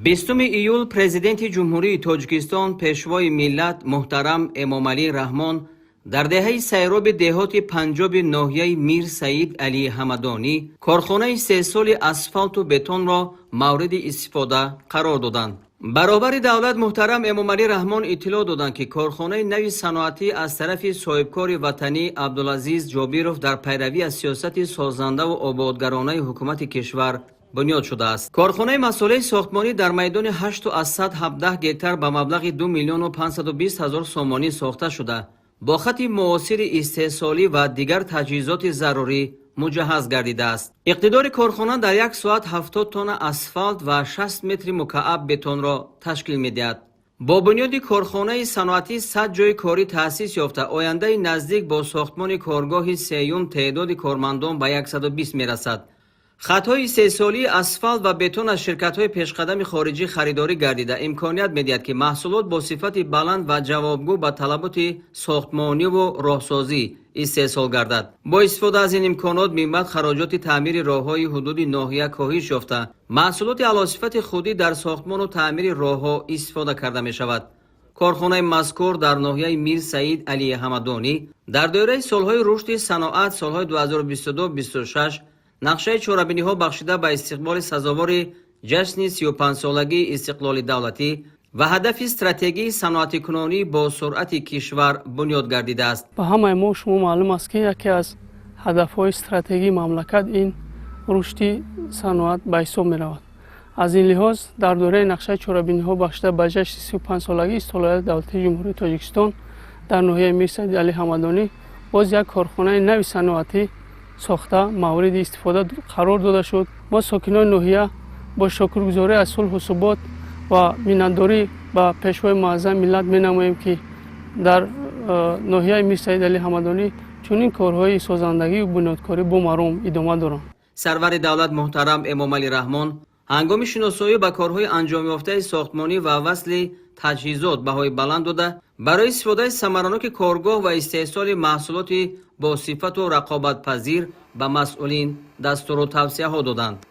20 ایول پرزیدنت جمهوری تاجیکستان پیشوای ملت محترم امامعلی رحمان در دهه سیراب دهات پنجاب ناحیه میر سعید علی حمدانی کارخانه 3 سال اسفالت و بتون را مورد استفاده قرار دادند. برابر دولت محترم امامعلی رحمان اطلاع دادند که کارخانه نوی صنعتی از طرف صاحبکار وطنی عبدالعزیز جابیروف در پیروی از سیاست سازنده و آبادگرانه حکومت کشور بنیاد شده است. کارخانه مساله ساختمانی در میدان 817 گکتار با مبلغ 2,520,000 سومانی ساخته شده با خط معاصر استحصالی و دیگر تجهیزات ضروری مجهز گردیده است. اقتدار کارخانه در یک ساعت 70 تن اسفالت و 60 متر مکعب بتون را تشکیل می‌دهد. با بنیاد کارخانه صنعتی 100 جای کاری تأسیس یافته آینده نزدیک با ساختمان کارگاه سیوم تعداد کارمندان به 120 می‌رسد. خطهای 3 سالی اسفالت و بتون از شرکت‌های پیشقدم خارجی خریداری گردیده امکانیت می‌دهد که محصولات با صفت بلند و جوابگو به طلبات ساختمانی و راهسازی استحصال گردد. با استفاده از این امکانات می‌باید خراجات تعمیر راه‌های حدود ناحیه کاهش یافته محصولات اعلی‌صفت خودی در ساختمان و تعمیر راه‌ها استفاده کرده می‌شود. کارخانه مذکور در ناحیه میر سعید علی حمدانی در دوره سال‌های رشد صنعت سال‌های 2022-26 نقشه چهاربینی ها بخشیده به استقبال سزاوار جشن 35 سالگی استقلال دولتی و هدف استراتژی صنعتی کنونی با سرعت کشور بنیاد گردیده است. به همه ما شما معلوم است که یکی از هدف‌های استراتژی مملکت این رشد صنعت به حساب می‌رود. از این لحاظ در دوره نقشه چهاربینی ها بخشیده به جشن 35 سالگی استقلال دولتی جمهوری تاجیکستان در ناحیه میر سعید علی حمدانی باز یک کارخانه نوی صنعتی ساخته مورد استفاده قرار داده شد. ما ساکنان ناحیه با شکرگزاری از صلح و ثبات و مینتداری به پیشوای معظم ملت می‌نماییم که در ناحیه میر سعید علی حمدانی چنین کارهای سازندگی و بنیادکاری با مرام ادامه دارند. سرور دولت محترم امامعلی رحمان هنگام شناسایی به کارهای انجام یافته ساختمانی و وصل تجهیزات بهای بلند داده برای استفاده ثمرناک کارگاه و استحصال محصولات با صفت و رقابت پذیر به مسئولین دستور و توصیه ها دادند.